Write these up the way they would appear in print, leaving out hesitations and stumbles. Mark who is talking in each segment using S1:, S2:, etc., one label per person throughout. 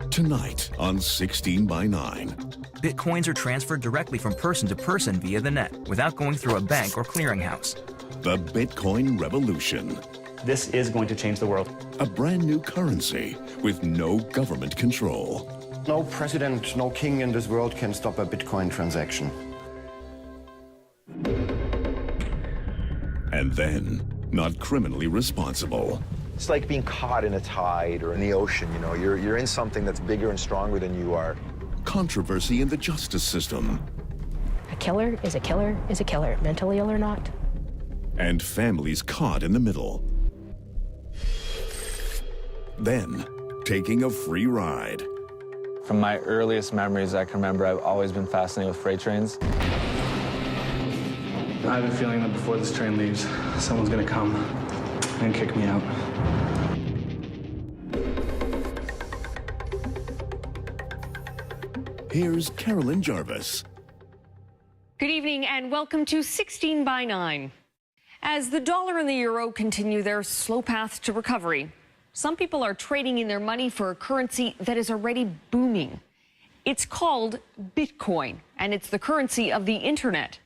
S1: Tonight on 16 by 9.
S2: Bitcoins are transferred directly from person to person via the net without going through a bank or clearinghouse.
S1: The Bitcoin revolution.
S3: This is going to change the world.
S1: A brand new currency with no government control.
S4: No president, no king in this world can stop a Bitcoin transaction.
S1: And then, not criminally responsible.
S5: It's like being caught in a tide or in the ocean, you know. You're in something that's bigger and stronger than you are.
S1: Controversy in the justice system.
S6: A killer is a killer is a killer, mentally ill or not.
S1: And families caught in the middle. Then, taking a free ride.
S7: From my earliest memories I can remember, I've always been fascinated with freight trains.
S8: I have a feeling that before this train leaves, someone's gonna come and kick me out.
S1: Here's Carolyn Jarvis.
S9: Good evening and welcome to 16 by 9. As the dollar and the euro continue their slow path to recovery, some people are trading in their money for a currency that is already booming. It's called Bitcoin, and it's the currency of the internet.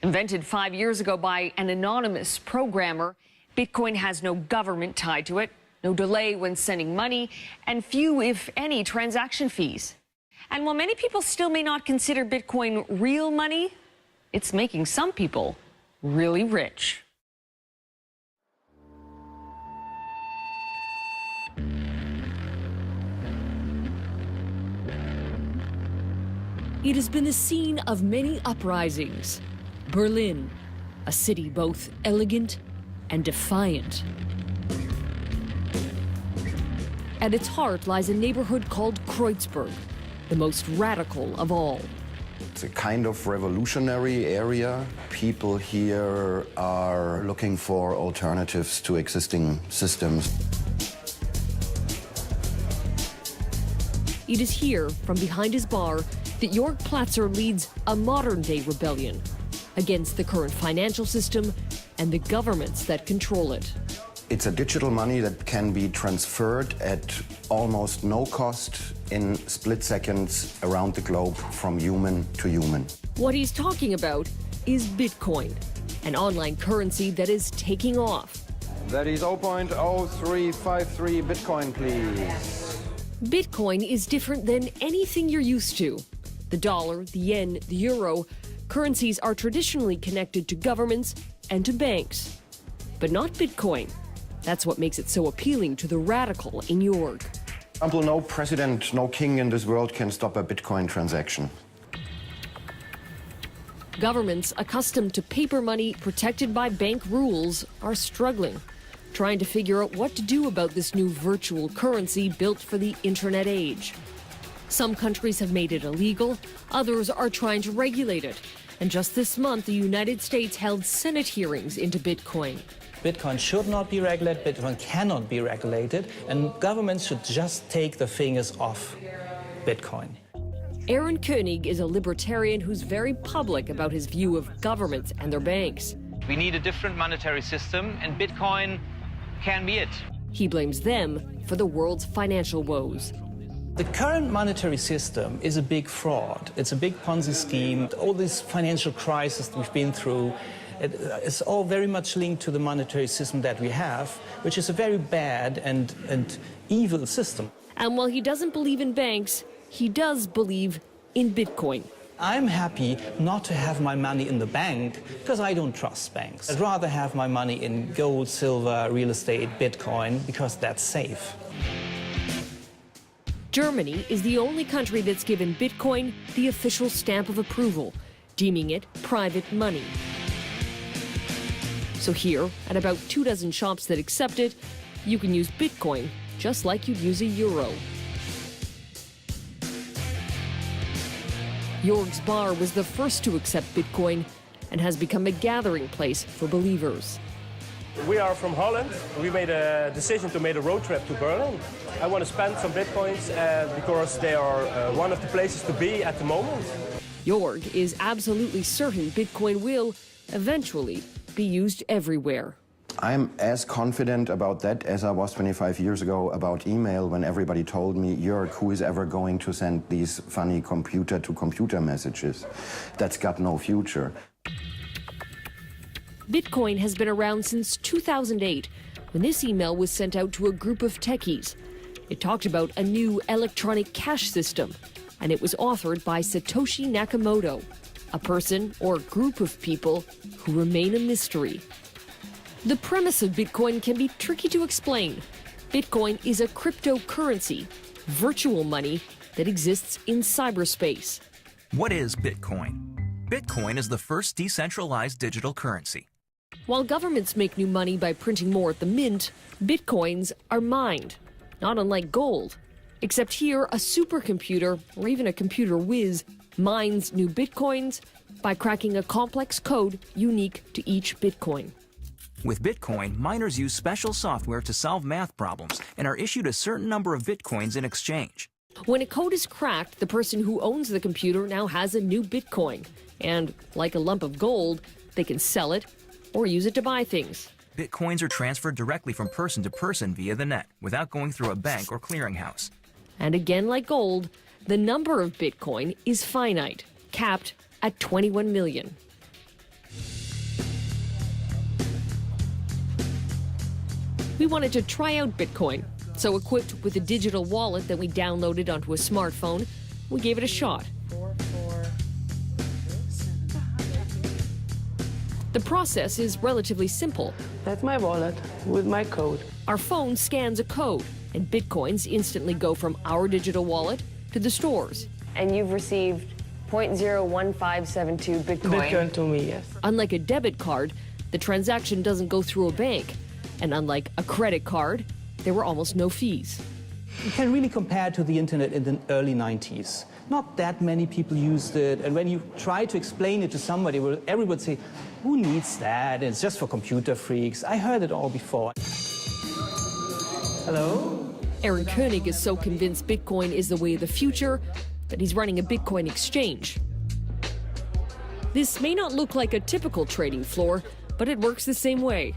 S9: Invented 5 years ago by an anonymous programmer, Bitcoin has no government tied to it, no delay when sending money, and few, if any, transaction fees. And while many people still may not consider Bitcoin real money, it's making some people really rich.
S10: It has been the scene of many uprisings. Berlin, a city both elegant and defiant. At its heart lies a neighborhood called Kreuzberg, the most radical of all.
S4: It's a kind of revolutionary area. People here are looking for alternatives to existing systems.
S10: It is here, from behind his bar, that Jörg Platzer leads a modern-day rebellion against the current financial system and the governments that control it.
S4: It's a digital money that can be transferred at almost no cost in split seconds around the globe from human to human.
S10: What he's talking about is Bitcoin, an online currency that is taking off.
S4: That is 0.0353 Bitcoin, please.
S10: Bitcoin is different than anything you're used to. The dollar, the yen, the euro, currencies are traditionally connected to governments and to banks. But not Bitcoin. That's what makes it so appealing to the radical in Jörg.
S4: For example, no president, no king in this world can stop a Bitcoin transaction.
S10: Governments accustomed to paper money protected by bank rules are struggling, trying to figure out what to do about this new virtual currency built for the internet age. Some countries have made it illegal, others are trying to regulate it. And just this month, the United States held Senate hearings into Bitcoin.
S11: Bitcoin should not be regulated, Bitcoin cannot be regulated, and governments should just take the fingers off Bitcoin.
S10: Aaron Koenig is a libertarian who's very public about his view of governments and their banks.
S12: We need a different monetary system, and Bitcoin can be it.
S10: He blames them for the world's financial woes.
S11: The current monetary system is a big fraud. It's a big Ponzi scheme. All this financial crisis that we've been through, it's all very much linked to the monetary system that we have, which is a very bad and evil system.
S10: And while he doesn't believe in banks, he does believe in Bitcoin.
S11: I'm happy not to have my money in the bank because I don't trust banks. I'd rather have my money in gold, silver, real estate, Bitcoin, because that's safe.
S10: Germany is the only country that's given Bitcoin the official stamp of approval, deeming it private money. So here, at about 24 shops that accept it, you can use Bitcoin just like you'd use a euro. Jörg's bar was the first to accept Bitcoin and has become a gathering place for believers.
S13: We are from Holland. We made a decision to make a road trip to Berlin. I want to spend some Bitcoins because they are one of the places to be at the moment.
S10: Jörg is absolutely certain Bitcoin will eventually be used everywhere.
S4: I'm as confident about that as I was 25 years ago about email, when everybody told me, Jörg, who is ever going to send these funny computer-to-computer messages? That's got no future.
S10: Bitcoin has been around since 2008, when this email was sent out to a group of techies. It talked about a new electronic cash system, and it was authored by Satoshi Nakamoto, a person or group of people who remain a mystery. The premise of Bitcoin can be tricky to explain. Bitcoin is a cryptocurrency, virtual money that exists in cyberspace.
S2: What is Bitcoin? Bitcoin is the first decentralized digital currency.
S10: While governments make new money by printing more at the mint, Bitcoins are mined, not unlike gold. Except here, a supercomputer, or even a computer whiz, mines new Bitcoins by cracking a complex code unique to each Bitcoin.
S2: With Bitcoin, miners use special software to solve math problems and are issued a certain number of Bitcoins in exchange.
S10: When a code is cracked, the person who owns the computer now has a new Bitcoin. And, like a lump of gold, they can sell it or use it to buy things.
S2: Bitcoins are transferred directly from person to person via the net, without going through a bank or clearinghouse.
S10: And again, like gold, the number of Bitcoin is finite, capped at 21 million. We wanted to try out Bitcoin, so equipped with a digital wallet that we downloaded onto a smartphone, we gave it a shot. The process is relatively simple.
S14: That's my wallet with my code.
S10: Our phone scans a code, and Bitcoins instantly go from our digital wallet to the stores.
S15: And you've received 0.01572 Bitcoin.
S14: Bitcoin to me, yes.
S10: Unlike a debit card, the transaction doesn't go through a bank. And unlike a credit card, there were almost no fees.
S11: You can really compare to the internet in the early 90s. Not that many people used it, and when you try to explain it to somebody, everybody would say, who needs that? It's just for computer freaks. I heard it all before. Hello?
S10: Aaron Koenig is so convinced Bitcoin is the way of the future that he's running a Bitcoin exchange. This may not look like a typical trading floor, but it works the same way.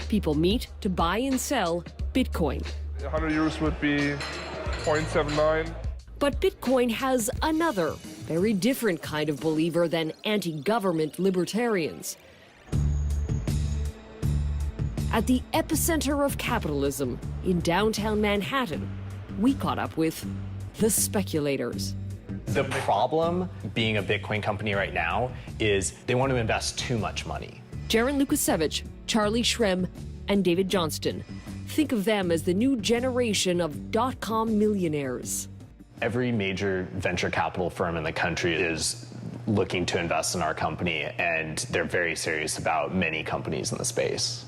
S10: People meet to buy and sell Bitcoin.
S16: 100 euros would be 0.79.
S10: But Bitcoin has another, very different kind of believer than anti-government libertarians. At the epicenter of capitalism in downtown Manhattan, we caught up with the speculators.
S17: The problem being a Bitcoin company right now is they want to invest too much money.
S10: Jaron Lukasevich, Charlie Shrem, and David Johnston. Think of them as the new generation of dot-com millionaires.
S17: Every major venture capital firm in the country is looking to invest in our company, and they're very serious about many companies in the space.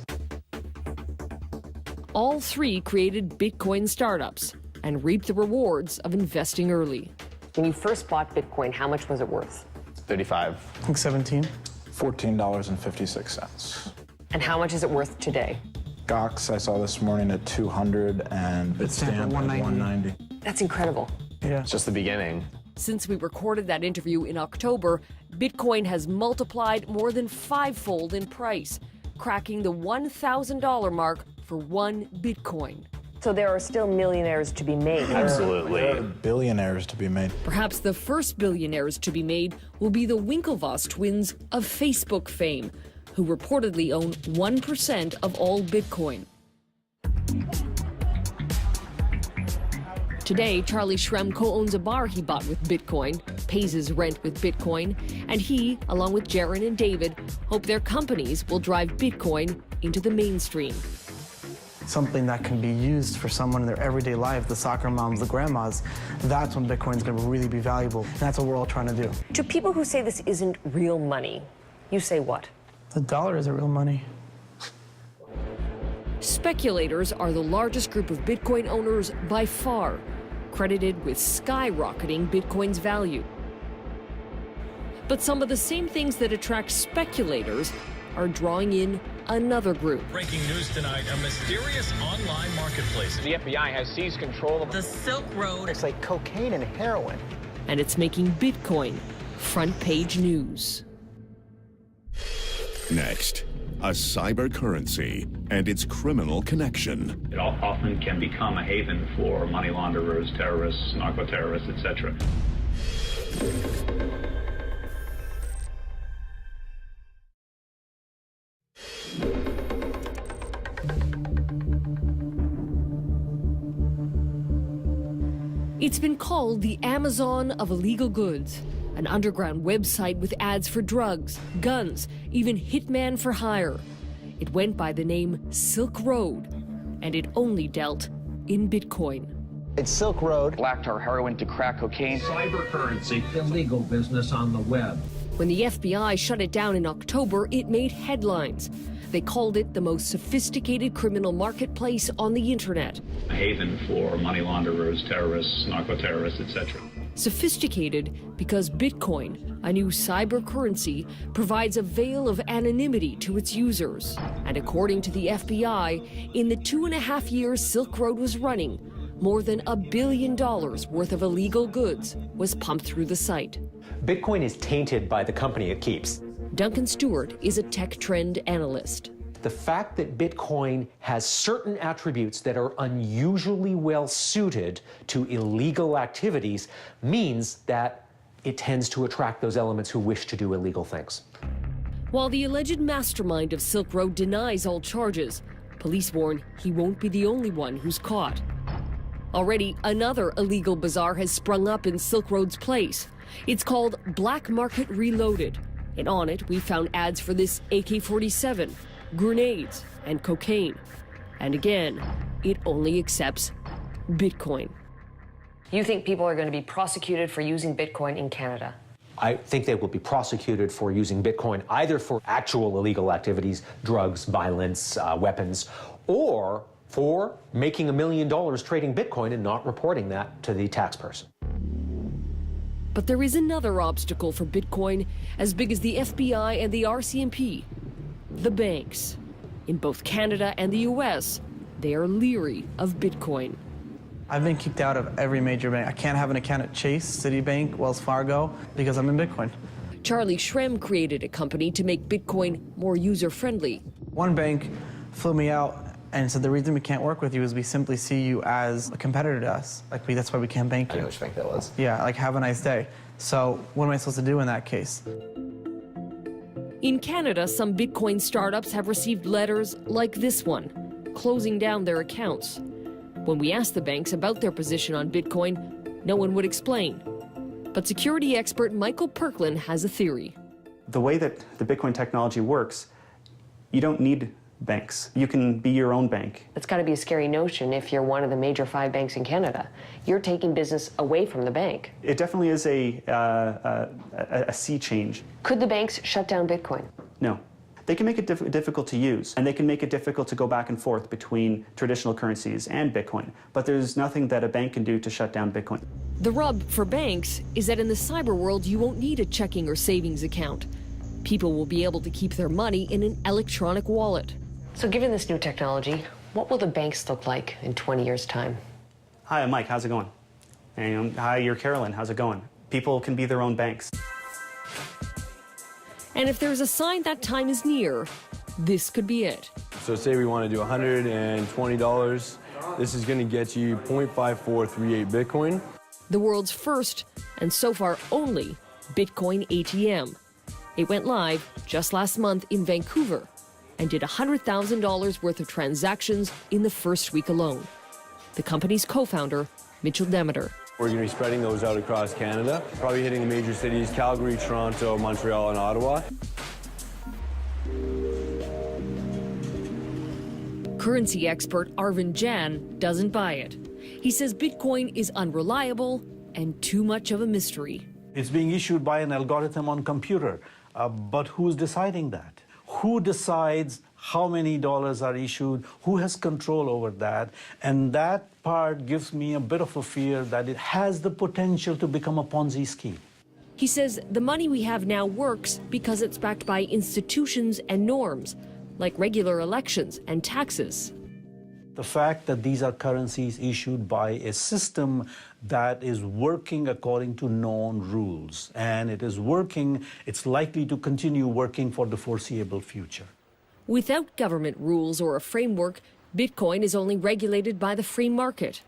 S10: All three created Bitcoin startups and reaped the rewards of investing early.
S15: When you first bought Bitcoin, how much was it worth?
S17: 35.
S11: I think 17.
S18: $14.56.
S15: And how much is it worth today?
S18: Gox I saw this morning at 200 and Bitstamp at 190.
S15: That's incredible.
S11: Yeah.
S17: It's just the beginning.
S10: Since we recorded that interview in October, Bitcoin has multiplied more than fivefold in price, cracking the $1,000 mark for one Bitcoin.
S15: So there are still millionaires to be made.
S17: Absolutely.
S18: There are billionaires to be made.
S10: Perhaps the first billionaires to be made will be the Winklevoss twins of Facebook fame, who reportedly own 1% of all Bitcoin. Today, Charlie Shrem co-owns a bar he bought with Bitcoin, pays his rent with Bitcoin, and he, along with Jaron and David, hope their companies will drive Bitcoin into the mainstream.
S19: Something that can be used for someone in their everyday life, the soccer moms, the grandmas, that's when Bitcoin's going to really be valuable. And that's what we're all trying to do.
S15: To people who say this isn't real money, you say what?
S19: The dollar isn't real money.
S10: Speculators are the largest group of Bitcoin owners by far, credited with skyrocketing Bitcoin's value. But some of the same things that attract speculators are drawing in another group.
S20: Breaking news tonight, a mysterious online marketplace. The FBI has seized control of the Silk Road.
S19: It's like cocaine and heroin.
S10: And it's making Bitcoin front page news.
S1: Next, a cyber currency and its criminal connection.
S20: It often can become a haven for money launderers, terrorists, narco-terrorists, etc.
S10: It's been called the Amazon of illegal goods, an underground website with ads for drugs, guns, even hitman for hire. It went by the name Silk Road, and it only dealt in Bitcoin.
S21: It's Silk Road.
S12: Black tar heroin to crack cocaine.
S22: Cybercurrency, illegal business on the web.
S10: When the FBI shut it down in October, it made headlines. They called it the most sophisticated criminal marketplace on the internet.
S20: A haven for money launderers, terrorists, narco-terrorists, etc.
S10: Sophisticated because Bitcoin, a new cyber currency, provides a veil of anonymity to its users. And according to the FBI, in the 2.5 years Silk Road was running, more than $1 billion worth of illegal goods was pumped through the site.
S23: Bitcoin is tainted by the company it keeps.
S10: Duncan Stewart is a tech trend analyst.
S23: The fact that Bitcoin has certain attributes that are unusually well suited to illegal activities means that it tends to attract those elements who wish to do illegal things.
S10: While the alleged mastermind of Silk Road denies all charges, police warn he won't be the only one who's caught. Already, another illegal bazaar has sprung up in Silk Road's place. It's called Black Market Reloaded, and on it we found ads for this AK-47, grenades, and cocaine. And again, it only accepts Bitcoin.
S15: You think people are going to be prosecuted for using Bitcoin in Canada?
S23: I think they will be prosecuted for using Bitcoin either for actual illegal activities, drugs, violence, weapons, or for making $1 million trading Bitcoin and not reporting that to the tax person.
S10: But there is another obstacle for Bitcoin as big as the FBI and the RCMP. The banks. In both Canada and the US, they are leery of Bitcoin.
S19: I've been kicked out of every major bank. I can't have an account at Chase, Citibank, Wells Fargo, because I'm in Bitcoin.
S10: Charlie Shrem created a company to make Bitcoin more user-friendly.
S19: One bank flew me out and said the reason we can't work with you is we simply see you as a competitor to us. That's why we can't bank you.
S17: I know which bank that was.
S19: Yeah, have a nice day. So what am I supposed to do in that case?
S10: In Canada, some Bitcoin startups have received letters like this one, closing down their accounts. When we asked the banks about their position on Bitcoin, no one would explain. But security expert Michael Perklin has a theory.
S3: The way that the Bitcoin technology works, you don't need banks. You can be your own bank.
S15: It's got to be a scary notion if you're one of the major 5 banks in Canada. You're taking business away from the bank.
S3: It definitely is a sea change.
S15: Could the banks shut down Bitcoin?
S3: No. They can make it difficult to use, and they can make it difficult to go back and forth between traditional currencies and Bitcoin. But there's nothing that a bank can do to shut down Bitcoin.
S10: The rub for banks is that in the cyber world, you won't need a checking or savings account. People will be able to keep their money in an electronic wallet.
S15: So given this new technology, what will the banks look like in 20 years' time?
S3: Hi, I'm Mike. How's it going? And, hi, you're Carolyn. How's it going? People can be their own banks.
S10: And if there's a sign that time is near, this could be it.
S24: So say we want to do $120. This is going to get you 0.5438 Bitcoin.
S10: The world's first, and so far only, Bitcoin ATM. It went live just last month in Vancouver and did $100,000 worth of transactions in the first week alone. The company's co-founder, Mitchell Demeter.
S24: We're going to be spreading those out across Canada, probably hitting the major cities, Calgary, Toronto, Montreal, and Ottawa.
S10: Currency expert Arvind Jan doesn't buy it. He says Bitcoin is unreliable and too much of a mystery.
S25: It's being issued by an algorithm on computer, but who's deciding that? Who decides how many dollars are issued? Who has control over that? And that part gives me a bit of a fear that it has the potential to become a Ponzi scheme.
S10: He says the money we have now works because it's backed by institutions and norms, like regular elections and taxes.
S25: The fact that these are currencies issued by a system that is working according to known rules, and it is working, it's likely to continue working for the foreseeable future.
S10: Without government rules or a framework, Bitcoin is only regulated by the free market.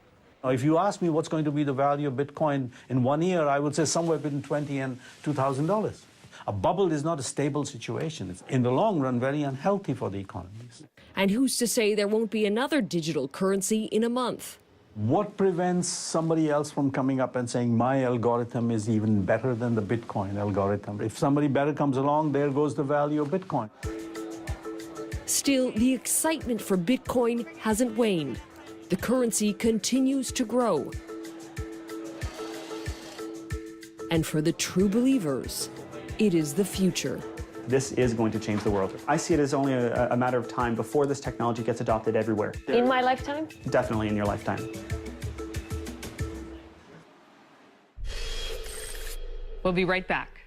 S25: If you ask me what's going to be the value of Bitcoin in 1 year, I would say somewhere between $20,000 and $2,000. A bubble is not a stable situation. It's, in the long run, very unhealthy for the economies.
S10: And who's to say there won't be another digital currency in a month?
S25: What prevents somebody else from coming up and saying, my algorithm is even better than the Bitcoin algorithm? If somebody better comes along, there goes the value of Bitcoin.
S10: Still, the excitement for Bitcoin hasn't waned. The currency continues to grow. And for the true believers, it is the future.
S3: This is going to change the world. I see it as only a matter of time before this technology gets adopted everywhere.
S15: In my lifetime?
S3: Definitely in your lifetime.
S9: We'll be right back.